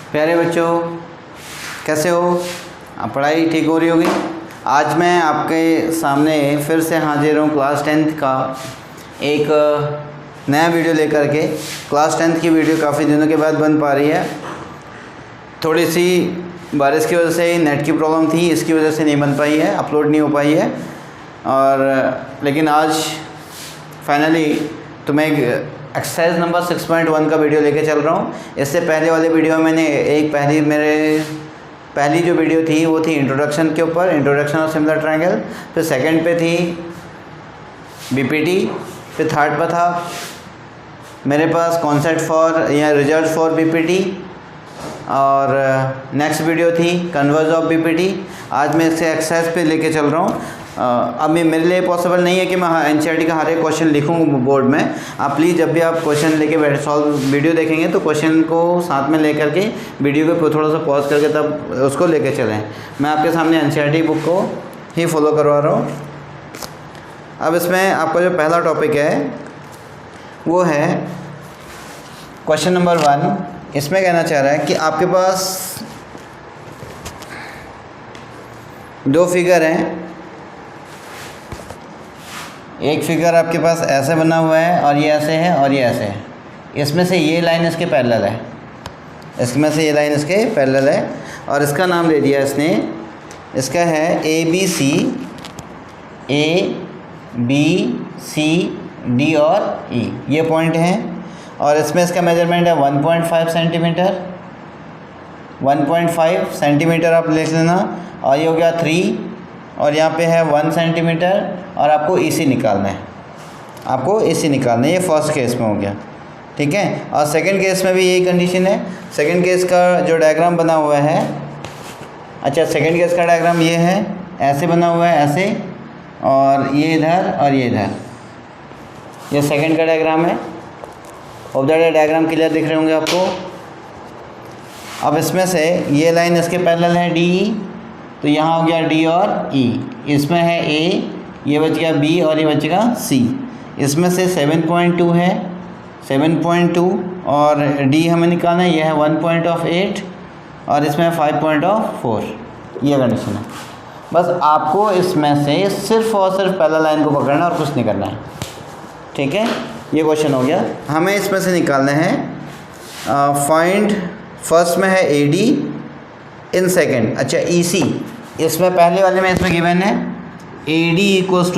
प्यारे बच्चों, कैसे हो? पढ़ाई ठीक हो रही होगी। आज मैं आपके सामने फिर से हाजिर हूँ क्लास 10th का एक नया वीडियो लेकर के। क्लास 10th की वीडियो काफ़ी दिनों के बाद बन पा रही है। थोड़ी सी बारिश की वजह से, नेट की प्रॉब्लम थी, इसकी वजह से नहीं बन पाई है, अपलोड नहीं हो पाई है। और लेकिन आज फाइनली तो मैं एक एक्सरसाइज नंबर 6.1 का वीडियो लेके चल रहा हूँ। इससे पहले वाले वीडियो में मैंने पहली जो वीडियो थी वो थी इंट्रोडक्शन के ऊपर, इंट्रोडक्शन ऑफ सिमिलर ट्रायंगल। फिर सेकंड पे थी बीपीटी। फिर थर्ड पे था मेरे पास कॉन्सेप्ट फॉर या रिजल्ट फॉर बीपीटी। और नेक्स्ट वीडियो थी कन्वर्ज ऑफ बीपीटी। आज मैं इससे एक्सरसाइज पे लेके चल रहा हूँ। अब मेरे लिए पॉसिबल नहीं है कि मैं एनसीईआरटी का हर एक क्वेश्चन लिखूँ बोर्ड में। आप प्लीज़ जब भी आप क्वेश्चन लेके सॉल्व वीडियो देखेंगे तो क्वेश्चन को साथ में लेकर के वीडियो को थोड़ा सा पॉज करके तब उसको लेके चलें। मैं आपके सामने एनसीईआरटी बुक को ही फॉलो करवा रहा हूँ। अब इसमें आपका जो पहला टॉपिक है वो है क्वेश्चन नंबर 1। इसमें कहना चाह रहा है कि आपके पास दो फिगर हैं। एक फिगर आपके पास ऐसे बना हुआ है और ये ऐसे है और ये ऐसे है। इसमें से ये लाइन इसके पैरेलल है, इसमें से ये लाइन इसके पैरेलल है और इसका नाम दे दिया इसने, इसका है ABC, ABCD और E। ये पॉइंट हैं और इसमें इसका मेजरमेंट है 1.5 सेंटीमीटर। 1.5 सेंटीमीटर आप लिख लेना। और ये हो गया 3 और यहाँ पे है 1 सेंटीमीटर और आपको AC निकालना है, आपको AC निकालना है। ये फर्स्ट केस में हो गया, ठीक है। और सेकंड केस में भी यही कंडीशन है। सेकंड केस का जो डायग्राम बना हुआ है, अच्छा सेकंड केस का डायग्राम ये है, ऐसे बना हुआ है, ऐसे, और ये इधर और ये इधर। ये सेकंड का डायग्राम है। ऑफ द डायग्राम क्लियर दिख रहे होंगे आपको। अब इसमें से ये लाइन इसके पैरेलल है DE, तो यहाँ हो गया D और E। इसमें है A, ये बच गया B और ये बचेगा C। इसमें से 7.2 है, 7.2 और D हमें निकालना है, ये है 1.8 और इसमें 5.4। ये कंडीशन है। बस आपको इसमें से सिर्फ और सिर्फ पहला लाइन को पकड़ना और कुछ नहीं करना है, ठीक है। ये क्वेश्चन हो गया। हमें इसमें से निकालना है फाइंड, फर्स्ट में है AD इन सेकेंड, अच्छा EC। इसमें पहले वाले में इसमें गिवन है AD इक्वल्स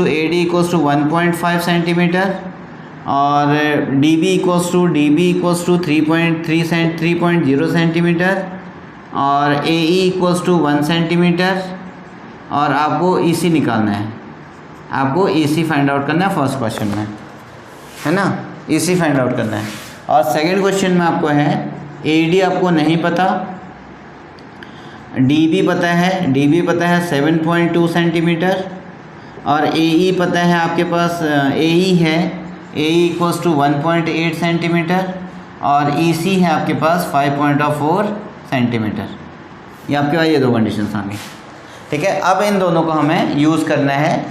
टू 1.5 सेंटीमीटर और DB इक्वल्स टू 3.0 सेंटीमीटर और AE इक्वल्स टू 1 सेंटीमीटर। और आपको EC निकालना है, आपको EC फाइंड आउट करना है फर्स्ट क्वेश्चन में, है ना। EC फाइंड आउट करना है। और सेकंड क्वेश्चन में आपको है AD आपको नहीं पता, DB पता है 7.2 सेंटीमीटर और AE पता है आपके पास, AE है, AE इक्वल्स टू 1.8 सेंटीमीटर और EC है आपके पास 5.4 सेंटीमीटर। ये आपके पास ये दो कंडीशंस आ गई, ठीक है। अब इन दोनों को हमें यूज़ करना है।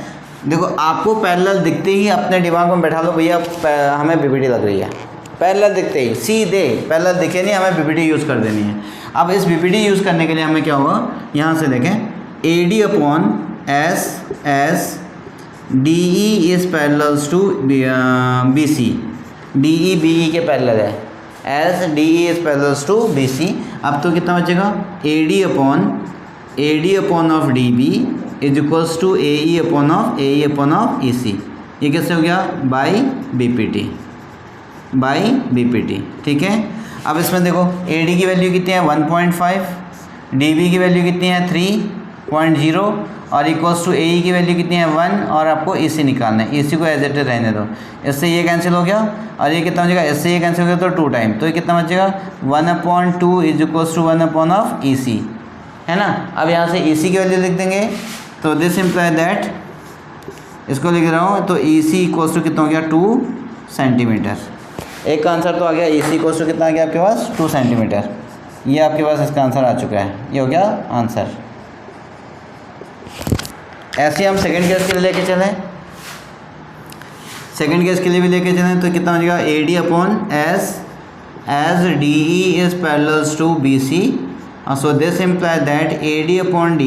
देखो आपको पैरेलल दिखते ही अपने दिमाग में बैठा लो, भैया हमें बीपीटी लग रही है। पैरेलल दिखते ही सीधे, पैरेलल दिखे नहीं, हमें बीपीटी यूज़ कर देनी है। अब इस बीपीटी यूज़ करने के लिए हमें क्या होगा, यहाँ से देखें AD upon S DE is parallels to BC। DE BE के पैरेलल है, S DE is parallels to BC। अब तो कितना बचेगा, AD upon of DB is equals to AE upon of EC। ये कैसे हो गया, बाई बीपीटी, ठीक है। अब इसमें देखो AD की वैल्यू कितनी है 1.5, DB की वैल्यू कितनी है 3.0 और इक्वल्स टू AE की वैल्यू कितनी है 1 और आपको EC निकालना है। EC को एज इट इज रहने दो। इससे ये कैंसिल हो गया और ये कितना हो जाएगा, इससे ये कैंसिल हो गया तो 2 टाइम, तो ये कितना बचेगा 1/2 is equals to 1 upon of EC, है ना। अब यहाँ से EC की वैल्यू लिख देंगे तो दिस इम्प्लाई दैट, इसको लिख रहा हूँ, तो EC इक्वल्स टू कितना हो गया 2 सेंटीमीटर। एक का आंसर तो आ गया, EC इक्वल्स टू कितना आ गया आपके पास 2 सेंटीमीटर। ये आपके पास इसका आंसर आ चुका है, ये हो गया आंसर। ऐसे हम सेकंड केस के लिए लेके चलें, सेकंड केस के लिए भी लेके चलें तो कितना हो जाएगा AD upon S as DE is parallel to BC. So this implies that AD upon of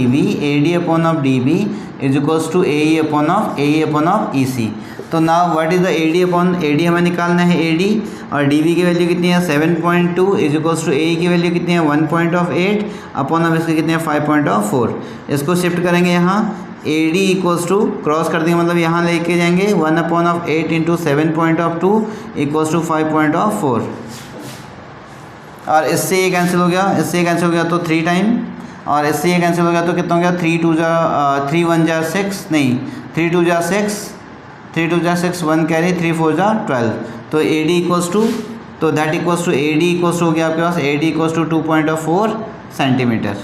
DB is equals to AE upon of EC. तो now what is the AD upon AD हमें निकालना है AD, और DB की value कितनी है 7.2 is equals to AE की value कितनी है 1.8 अपॉन ऑफ इसकी कितनी है 5.4. इसको शिफ्ट करेंगे यहाँ AD इक्वल्स टू क्रॉस कर देंगे, मतलब यहाँ लेके जाएंगे 1/8 इंटू 7.2 इक्वल्स टू 5.4, और इससे ये कैंसिल हो गया, इससे ये कैंसिल हो गया तो 3 टाइम, और इससे ये कैंसिल हो गया तो कितना हो गया 3 1 जा 6 नहीं 3 2 जा 6 1 कैरी 3 4 जा 12. तो AD इक्वल्स टू तो that equals to AD equals हो गया आपके पास AD इक्वल्स टू 2.4 सेंटीमीटर.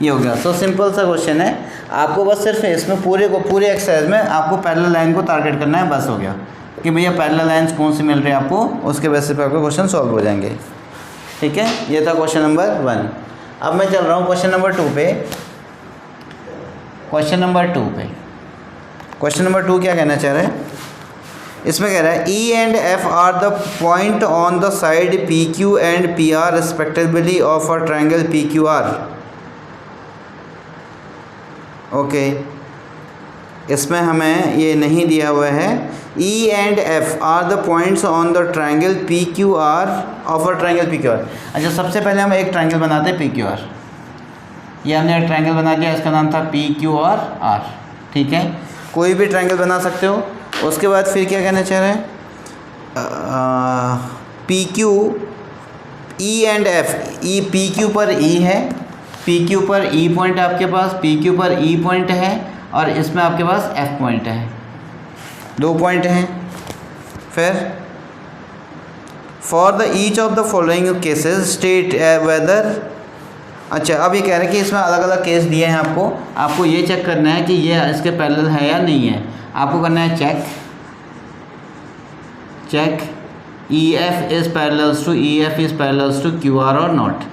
ये हो गया. सो सिंपल सा क्वेश्चन है. आपको बस सिर्फ इसमें पूरे एक्सरसाइज में आपको पैरेलल लाइन को टारगेट करना है, बस हो गया कि भैया पैरेलल लाइन्स कौन सी मिल रही है आपको, उसके बेसिस पे आपको क्वेश्चन सॉल्व हो जाएंगे. ठीक है, ये था क्वेश्चन नंबर 1. अब मैं चल रहा हूँ क्वेश्चन नंबर 2 पे. क्वेश्चन नंबर 2 क्या कहना चाह रहा है, इसमें कह रहा है E and F are the point on the side PQ and PR respectively of a triangle PQR. Okay, इसमें हमें ये नहीं दिया हुआ है. E and F are the points on the triangle PQR of a triangle PQR. अच्छा, सबसे पहले हम एक ट्रायंगल बनाते हैं PQR. ये हमने एक ट्रायंगल बना दिया, इसका नाम था PQR. ठीक है, कोई भी ट्रायंगल बना सकते हो. उसके बाद फिर क्या कहना चाह रहे हैं, PQ E and F. PQ पर E है, PQ पर E पॉइंट आपके पास, PQ पर E पॉइंट है, और इसमें आपके पास F पॉइंट है, 2 पॉइंट हैं. फिर for the each of the following cases state whether. अच्छा, अब ये कह रहे हैं कि इसमें अलग अलग केस दिए हैं आपको ये चेक करना है कि ये इसके पैरेलल है या नहीं है. आपको करना है check EF is parallel to QR और नॉट.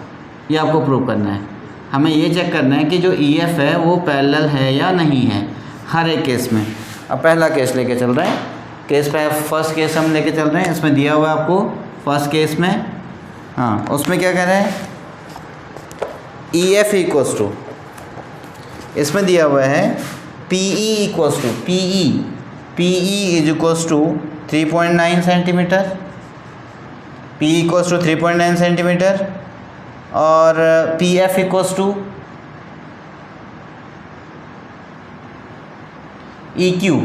ये आपको प्रूव करना है. हमें ये चेक करना है कि जो EF है वो पैरेलल है या नहीं है हर एक केस में. अब पहला केस लेके चल रहे हैं, फर्स्ट केस हम लेके चल रहे हैं. इसमें दिया हुआ है आपको फर्स्ट केस में, हाँ, उसमें क्या कह रहे हैं EF इक्वल्स टू, इसमें दिया हुआ है PE equals to PE is equals to 3.9 centimetre. PE equals to 3.9 centimetre, और PF इक्वल्स टू EQ.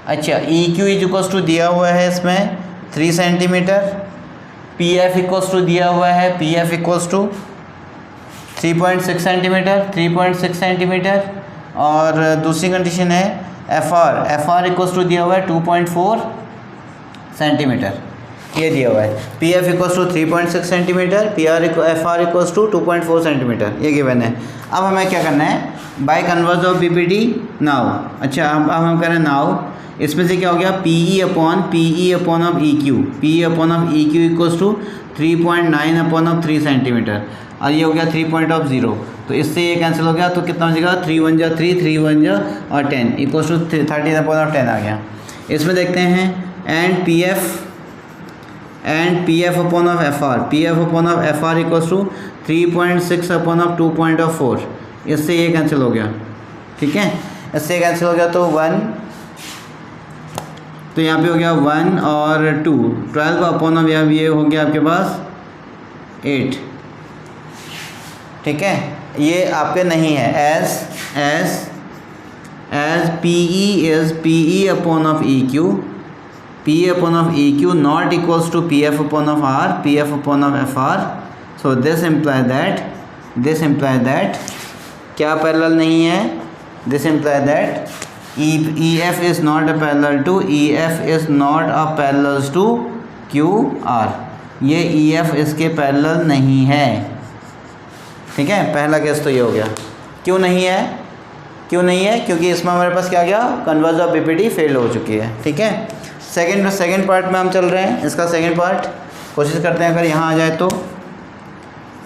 अच्छा, EQ इज इक्वल्स टू दिया हुआ है इसमें 3 सेंटीमीटर. PF इक्वल्स टू दिया हुआ है PF इक्वल्स टू 3.6 सेंटीमीटर. और दूसरी कंडीशन है FR इक्वल्स टू दिया हुआ है 2.4 सेंटीमीटर. ये दिया हुआ है PF equals to 3.6 centimetre, FR equals to 2.4 centimetre. ये गिवन है. अब हमें क्या करना है, by converse of BPD now. अच्छा, अब हम करें नाउ. इसमें से क्या हो गया PE upon of EQ equals to 3.9 upon of 3 centimetre, और ये हो गया 3.0. तो इससे ये कैंसिल हो गया, तो कितना हो जाएगा 3 1 जा 3 3 1 जा और 10 इक्वल्स टू 13 अपॉन ऑफ 10 आ गया. इसमें देखते हैं and PF upon of FR equals to 3.6 upon of 2.4. इससे ये कैंसिल हो गया. ठीक है, इससे कैंसिल हो गया तो 1, तो यहाँ पे हो गया 1 और 2, 12 अपॉन ऑफ ये हो गया आपके पास 8. ठीक है, ये आपके नहीं है. As PE upon of EQ not equals to PF upon of FR. So this imply that क्या पैरेलल नहीं है, this imply that EF is not a parallel to QR. ये EF इसके पैरेलल नहीं है. ठीक है, पहला केस तो ये हो गया. क्यों नहीं है, क्योंकि इसमें हमारे पास क्या गया, कन्वर्स ऑफ BPD फेल हो चुकी है. ठीक है, सेकंड पार्ट में हम चल रहे हैं. इसका सेकंड पार्ट कोशिश करते हैं अगर यहाँ आ जाए तो.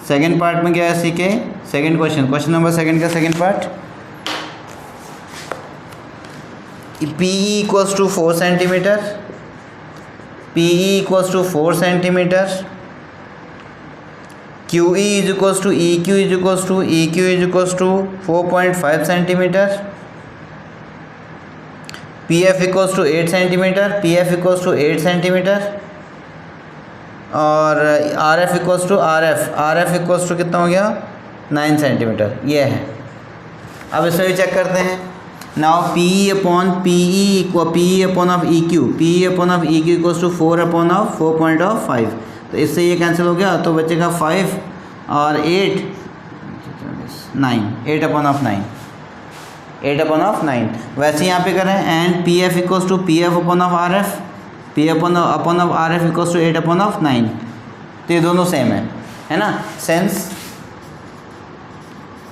सेकंड पार्ट में क्या है, सीखे सेकंड क्वेश्चन नंबर 2 का second part. PE equals to 4 centimetre. Q E is equals to E Q is equals to 4.5 centimetre, P F equals to 8 centimetre, P F equals to 8 centimetre, और R F equals to R F equals to कितना हो गया 9 centimetre, ये है। अब इसमें भी check करते हैं। Now P E upon of E Q, P E upon of E Q equals to 4/5, तो इससे ये कैंसिल हो गया, तो बचेगा 5 और 8 9, 8/9, 8/9। वैसे यहाँ पे करें and P F equals to P F upon of R F, P upon of R F equals to 8/9, तो ये दोनों सेम है ना।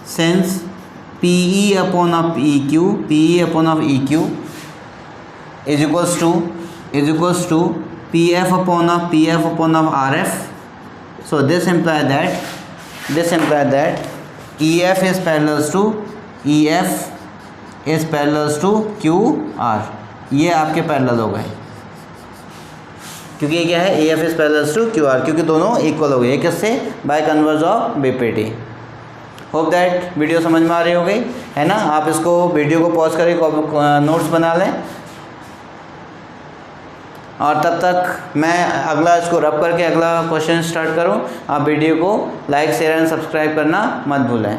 Since P E upon of E Q, P E upon of E Q is equals to P F upon of R F. So this imply that E F is parallels to Q R, ये आपके parallel हो गए, क्योंकि ये क्या है, A F is parallels to Q R, क्योंकि दोनों इक्वल हो गए। किससे? By converse of BPT. Hope that video समझ में आ रही हो गई है ना। आप इसको वीडियो को पॉज करके नोट्स बना लें, और तब तक मैं अगला इसको रब करके अगला क्वेश्चन स्टार्ट करूं। आप वीडियो को लाइक शेयर एंड सब्सक्राइब करना मत भूलें।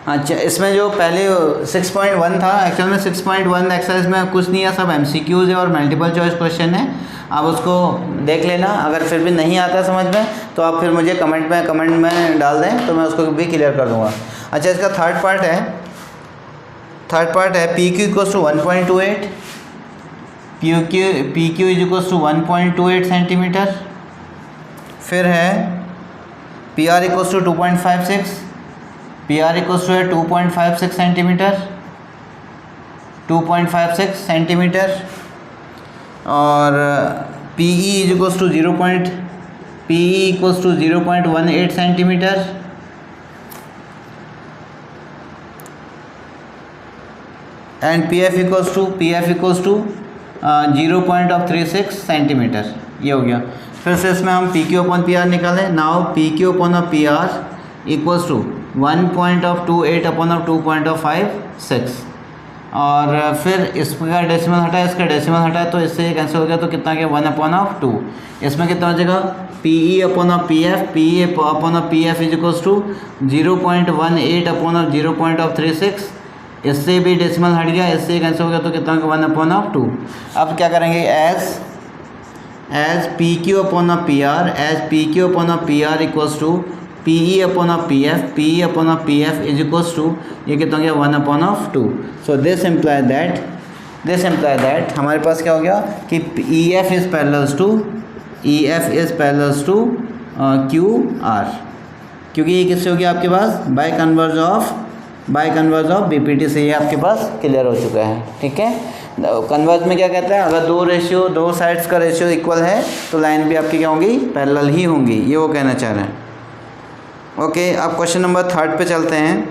अच्छा, इसमें जो पहले 6.1 था, एक्चुअल में 6.1 एक्सरसाइज में कुछ नहीं है, सब एमसीक्यूज़ है और मल्टीपल चॉइस क्वेश्चन है। आप उसको देख लेना। अगर फिर भी नहीं आता समझ में तो आप फिर मुझे कमेंट में डाल दें, तो मैं उसको भी क्लियर कर दूँगा। अच्छा, इसका थर्ड पार्ट है P Q equals to 1.28, P Q is equals to 1.28 centimetre. फिर है P R equals to 2.56, P R equals to है 2.56 सेंटीमीटर, 2.56 सेंटीमीटर। और P E is equals to 0.18 centimetre. And P F equals to 0.36 centimetre, ये हो गया। फिर से इसमें हम P Q upon P R निकालें। Now P Q upon P R equals to 1.28/2.56, और फिर इसका डेसिमल हटा, तो इससे ये कैंसिल हो गया, तो कितना गया 1/2। इसमें कितना हो जाएगा P E upon P F is equals to 0.18/0.36, इससे भी डेसिमल हट गया, इससे कैंसिल हो गया, तो कितना होगा 1/2। अब क्या करेंगे, as P Q upon P R equals to P E upon P F is equals to, ये कितना हो गया 1/2। सो दिस इम्प्लाई दैट हमारे पास क्या हो गया कि E F is parallels to Q R, क्योंकि ये किससे हो गया आपके पास बाय कन्वर्स ऑफ बीपीटी से, ये आपके पास क्लियर हो चुका है। ठीक है, कन्वर्स में क्या कहता है, अगर दो साइड्स का रेशियो इक्वल है तो लाइन भी आपकी क्या होंगी, पैरेलल ही होंगी, ये वो कहना चाह रहे हैं। ओके, अब क्वेश्चन नंबर 3 पे चलते हैं।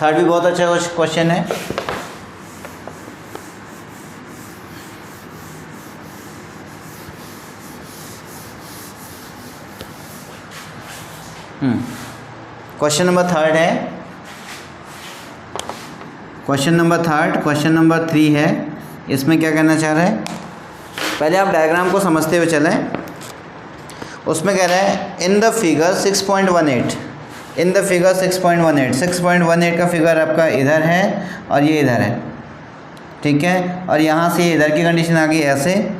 थर्ड भी बहुत अच्छा क्वेश्चन है। क्वेश्चन नंबर 3 है। क्वेश्चन नंबर 3 है। इसमें क्या कहना चाह रहे हैं, पहले आप डायग्राम को समझते हुए चलें। उसमें कह रहे हैं इन द फिगर 6.18, 6.18 का फिगर आपका इधर है और ये इधर है। ठीक है, और यहाँ से इधर की कंडीशन आ गई ऐसे,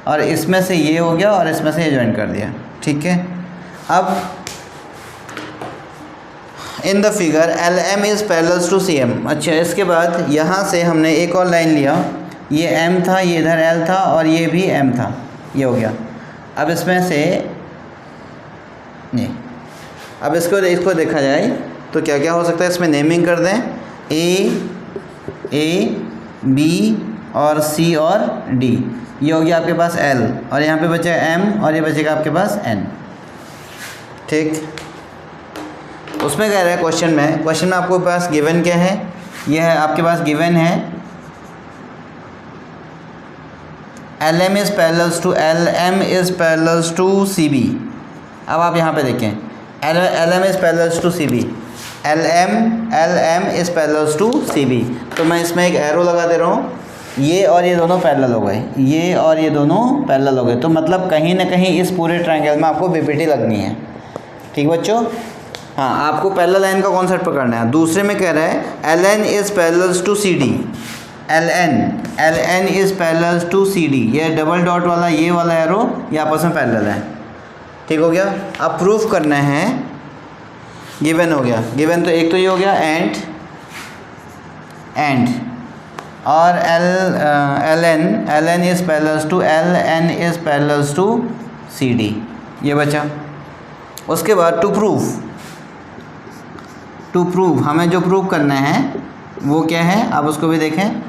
और इसमें से ये हो गया और इसमें से ये ज्वाइन कर दिया। ठीक है, अब in the figure L M is parallels to C M. अच्छा, इसके बाद यहाँ से हमने एक और लाइन लिया, ये एम था, ये इधर एल था और ये भी एम था, ये हो गया। अब इसमें से नहीं, अब इसको देखा जाए तो क्या क्या हो सकता है, इसमें नेमिंग कर दें ए बी और सी और डी, ये हो गया आपके पास एल, और यहाँ पे बचेगा एम और ये बचेगा आपके पास एन। ठीक, उसमें कह रहा है क्वेश्चन में आपको पास गिवन क्या है, ये है आपके पास गिवन है L M is parallels to C B. अब आप यहाँ पे देखें LM is parallel to CB, LM is parallel to CB। तो मैं इसमें एक एरो लगा दे रहा हूँ, ये और ये दोनों पैरेलल हो गए, ये और ये दोनों पैरेलल हो गए। तो मतलब कहीं ना कहीं इस पूरे ट्रायंगल में आपको BPT लगनी है। ठीक बच्चों, हाँ आपको पैरेलल लाइन का कॉन्सेप्ट पकड़ना है। दूसरे में कह रहा है LN is parallel to CD, LN is parallel to CD। ये डबल डॉट वाला ये वाला एरो ये आपस में पैरेलल है। ठीक हो गया। अब प्रूफ करना है, गिवन हो गया, गिवन तो एक तो ये हो गया एंड और LN is parallel to LN is parallel to CD, ये बचा। उसके बाद टू प्रूव हमें जो प्रूव करना है वो क्या है, आप उसको भी देखें।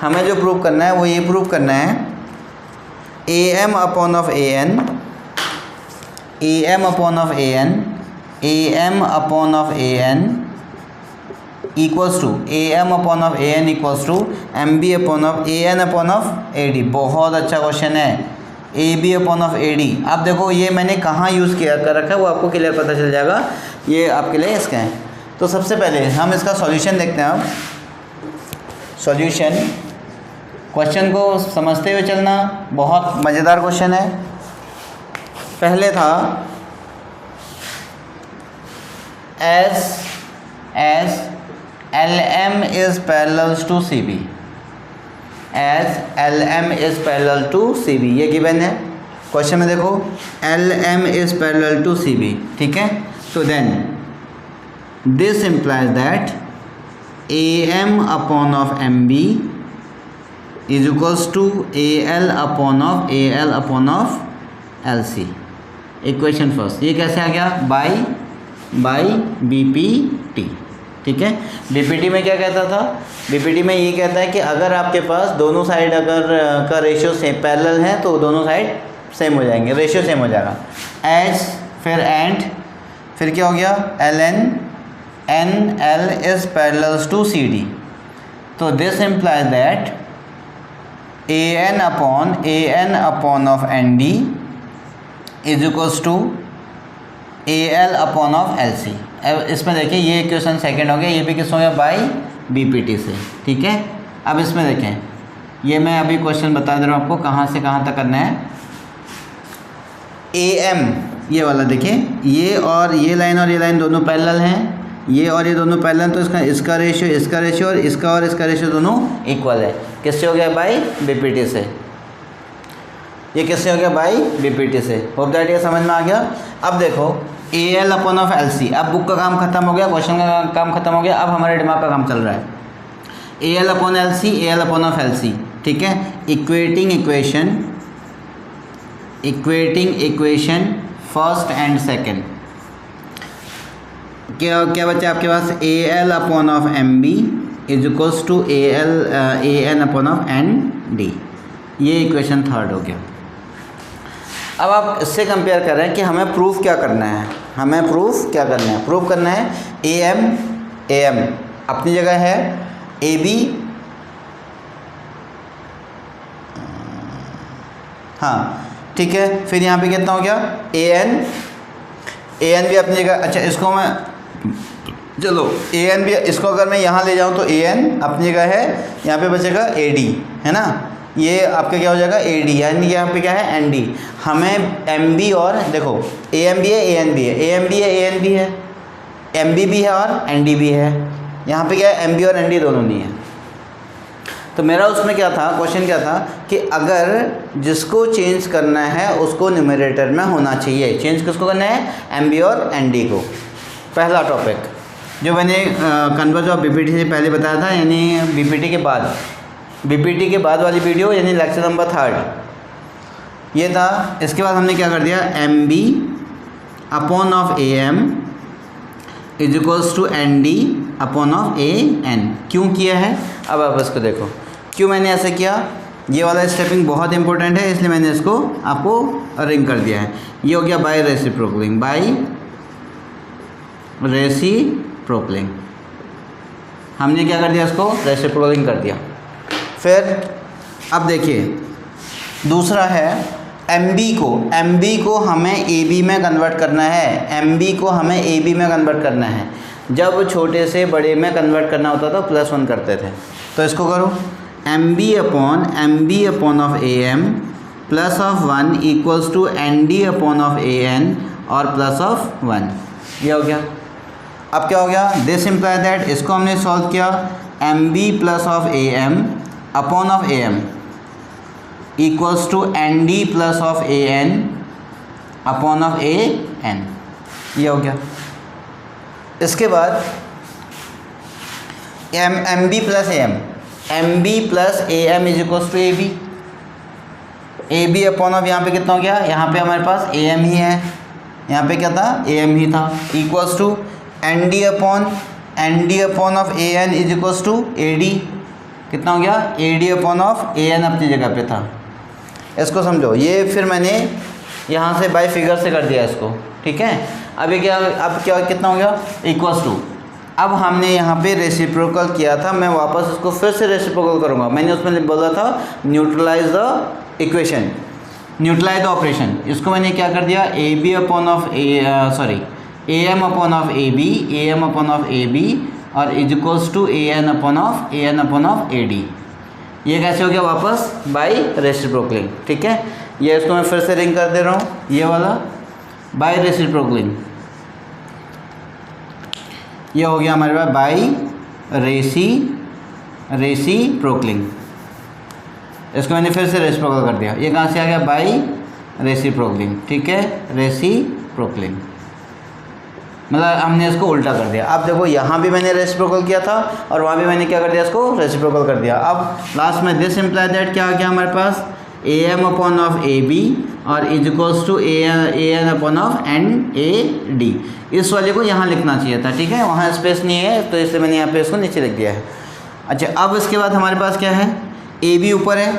हमें जो प्रूव करना है वो ये प्रूव करना है AM upon of AN equals to AM upon of AN equals to MB upon of AN upon of AD। बहुत अच्छा क्वेश्चन है, AB अपॉन ऑफ AD। अब देखो ये मैंने कहाँ यूज़ किया कर रखा है वो आपको क्लियर पता चल जाएगा, ये आपके लिए इसका है। तो सबसे पहले हम इसका सॉल्यूशन देखते हैं। अब सॉल्यूशन, क्वेश्चन को समझते हुए चलना, बहुत मज़ेदार क्वेश्चन है। पहले था as LM is parallel to CB, as LM is parallel to CB, ये गिवन है क्वेश्चन में। देखो LM is parallel to CB, ठीक है। तो then this implies that AM upon of MB is equals to AL upon of LC। Equation first, ये कैसे आ गया, बाई BPT, ठीक है। BPT में क्या कहता था, BPT में ये कहता है कि अगर आपके पास दोनों साइड अगर का रेशियो सेम पैरेलल है तो दोनों साइड सेम हो जाएंगे, रेशियो सेम हो जाएगा। एच फिर एंड फिर क्या हो गया NL is parallel to CD। तो this implies that AN upon of ND is equals to AL upon of LC। अब इसमें देखिए ये क्वेश्चन सेकंड हो गया, ये भी किस हो गया बाई BPT से, ठीक है। अब इसमें देखें, ये मैं अभी क्वेश्चन बता दे रहा हूँ आपको कहाँ से कहाँ तक करना है। AM ये वाला देखिए, ये और ये लाइन दोनों पैरेलल हैं, ये और ये दोनों पैरेलल, तो इसका रेशियो और इसका रेशियो दोनों इक्वल है। किससे हो गया बाई BPT से, ये किससे हो गया बाई BPT से। होप दैट ये समझ में आ गया। अब देखो AL अपॉन ऑफ LC, अब बुक का काम खत्म हो गया, क्वेश्चन का काम खत्म हो गया, अब हमारे दिमाग का काम चल रहा है। AL अपॉन ऑफ LC, ठीक है। Equating equation first and second, क्या बचा आपके पास, AL upon of MB is equals to AN upon of ND। ये इक्वेशन थर्ड हो गया। अब आप इससे कंपेयर कर रहे हैं कि हमें प्रूफ क्या करना है, प्रूफ करना है AM अपनी जगह है, AB हाँ ठीक है, फिर यहाँ पे कितना हो गया AN भी अपनी जगह। अच्छा इसको मैं चलो AN भी, इसको अगर मैं यहाँ ले जाऊँ तो AN अपनी जगह है, यहाँ पे बचेगा AD है ना, ये आपका क्या हो जाएगा AD, यानी यहाँ पे क्या है ND। हमें MB और देखो AM भी है AN भी है, AM भी है AN भी है, MB भी है और ND भी है। यहाँ पे क्या है MB और ND दोनों नहीं है। तो मेरा उसमें क्या था, क्वेश्चन क्या था कि अगर जिसको चेंज करना है उसको न्यूमरेटर में होना चाहिए। चेंज किसको करना है, MB और ND को। पहला टॉपिक जो मैंने कन्वर्ज ऑफ BPT से पहले बताया था, यानी BPT के बाद वाली वीडियो, यानी लेक्चर नंबर 3 ये था। इसके बाद हमने क्या कर दिया, MB upon of AM is equals to ND upon of AN। क्यों किया है, अब आप इसको देखो क्यों मैंने ऐसा किया। ये वाला स्टेपिंग बहुत इंपॉर्टेंट है, इसलिए मैंने इसको आपको रिंग कर दिया है। ये हो गया बाई रेसिप्रोकलिंग, हमने क्या कर दिया, इसको रेसिप्रोकलिंग कर दिया। फिर अब देखिए दूसरा है एम बी को हमें ए बी में कन्वर्ट करना है, एम बी को हमें ए बी में कन्वर्ट करना है। जब छोटे से बड़े में कन्वर्ट करना होता था +1 करते थे। तो इसको करो, M B upon of A M plus of 1 equals to N D upon of A N और प्लस ऑफ 1। ये हो गया। अब क्या हो गया, दिस इम्प्लाई दैट, इसको हमने सॉल्व किया, M B plus of A M upon of A M equals to N D plus of A N upon of A N. ये हो गया। इसके बाद M B plus A M is equals to A B upon of, यहाँ पे कितना हो गया, यहाँ पे हमारे पास ए एम ही है, यहाँ पे क्या था, ए एम ही था, equals to N D upon of A N is equals to A D. कितना हो गया, A D upon of A N अपनी जगह पे था। इसको समझो, ये फिर मैंने यहाँ से बाई फिगर से कर दिया इसको, ठीक है। अब क्या कितना हो गया, इक्वल्स टू, अब हमने यहाँ पे रेसिप्रोकल किया था, मैं वापस इसको फिर से रेसिप्रोकल करूँगा। मैंने उसमें बोला था neutralise the equation, neutralise the operation. इसको मैंने क्या कर दिया, A B upon of A M upon of A B और is equals to A N upon of A D. ये कैसे हो गया, वापस बाई रेसिप्रोकलिंग, ठीक है। ये इसको मैं फिर से रिंग कर दे रहा हूँ, ये वाला बाई रेसिप्रोकलिंग। ये हो गया हमारे पास बाई रेसिप्रोकलिंग। इसको मैंने फिर से रेसिप्रोकल कर दिया। ये कहाँ से आ गया, बाई रेसिप्रोकलिंग, ठीक है, रेसिप्रोकलिंग। मतलब हमने इसको उल्टा कर दिया। अब देखो, यहाँ भी मैंने रेसिप्रोकल किया था और वहाँ भी मैंने क्या कर दिया, इसको रेसिप्रोकल कर दिया। अब लास्ट में दिस इम्प्लाई दैट क्या आ गया हमारे पास, A M upon of A B और is equals to A N upon of N A D. इस वाले को यहाँ लिखना चाहिए था, ठीक है, वहाँ स्पेस नहीं है तो इसलिए मैंने यहाँ पे इसको नीचे लिख दिया है। अच्छा, अब इसके बाद हमारे पास क्या है, ए बी ऊपर है,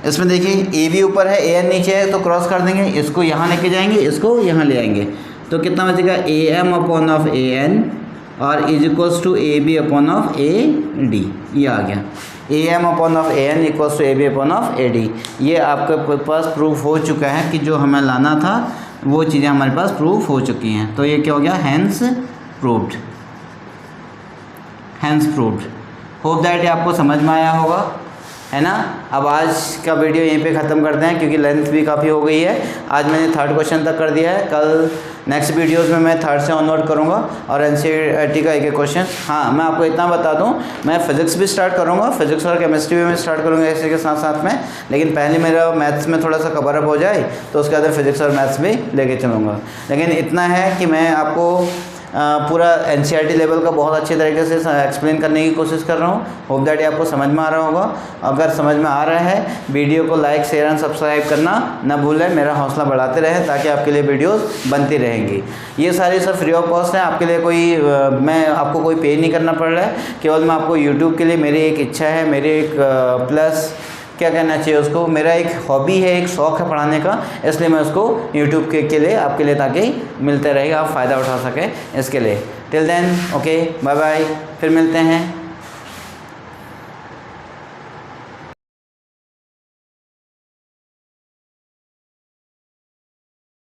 इसमें देखिए ए बी ऊपर है, ए एन नीचे है, तो क्रॉस कर देंगे, इसको यहाँ लेके जाएंगे, इसको यहाँ ले आएंगे, तो कितना बचेगा, A M upon of A N और is equals to A B upon of A D. ये आ गया, A M upon of A N equals to A B upon of A D. ये आपके पास प्रूफ हो चुका है कि जो हमें लाना था वो चीज़ें हमारे पास प्रूफ हो चुकी हैं। तो ये क्या हो गया, हैंस प्रूव्ड। होप दैट ये आपको समझ में आया होगा, है ना। अब आज का वीडियो यहीं पे ख़त्म करते हैं क्योंकि लेंथ भी काफ़ी हो गई है। आज मैंने 3rd क्वेश्चन तक कर दिया है, कल नेक्स्ट वीडियोस में मैं 3rd से ऑनवर्ड करूँगा और एनसीईआरटी का एक क्वेश्चन। हाँ, मैं आपको इतना बता दूँ, मैं फिज़िक्स भी स्टार्ट करूँगा, फिज़िक्स और केमिस्ट्री भी मैं स्टार्ट करूँगा इसी के साथ साथ में, लेकिन पहले मेरा मैथ्स में थोड़ा सा कवर अप हो जाए तो उसके बाद फिज़िक्स और मैथ्स भी लेके चलूँगा। लेकिन इतना है कि मैं आपको पूरा एनसीईआरटी लेवल का बहुत अच्छे तरीके से एक्सप्लेन करने की कोशिश कर रहा हूँ। होप दैट आपको समझ में आ रहा होगा। अगर समझ में आ रहा है, वीडियो को लाइक शेयर एंड सब्सक्राइब करना ना भूलें, मेरा हौसला बढ़ाते रहें ताकि आपके लिए वीडियोस बनती रहेंगी। ये सारी सब फ्री ऑफ कॉस्ट है, आपके लिए मैं आपको कोई पे नहीं करना पड़ रहा है, केवल मैं आपको यूट्यूब के लिए, मेरी एक इच्छा है, मेरी एक प्लस क्या कहना चाहिए उसको, मेरा एक हॉबी है, एक शौक़ है पढ़ाने का, इसलिए मैं उसको यूट्यूब के लिए आपके लिए, ताकि मिलते रहेगा, आप फ़ायदा उठा सकें इसके लिए। Till then okay, bye bye, फिर मिलते हैं।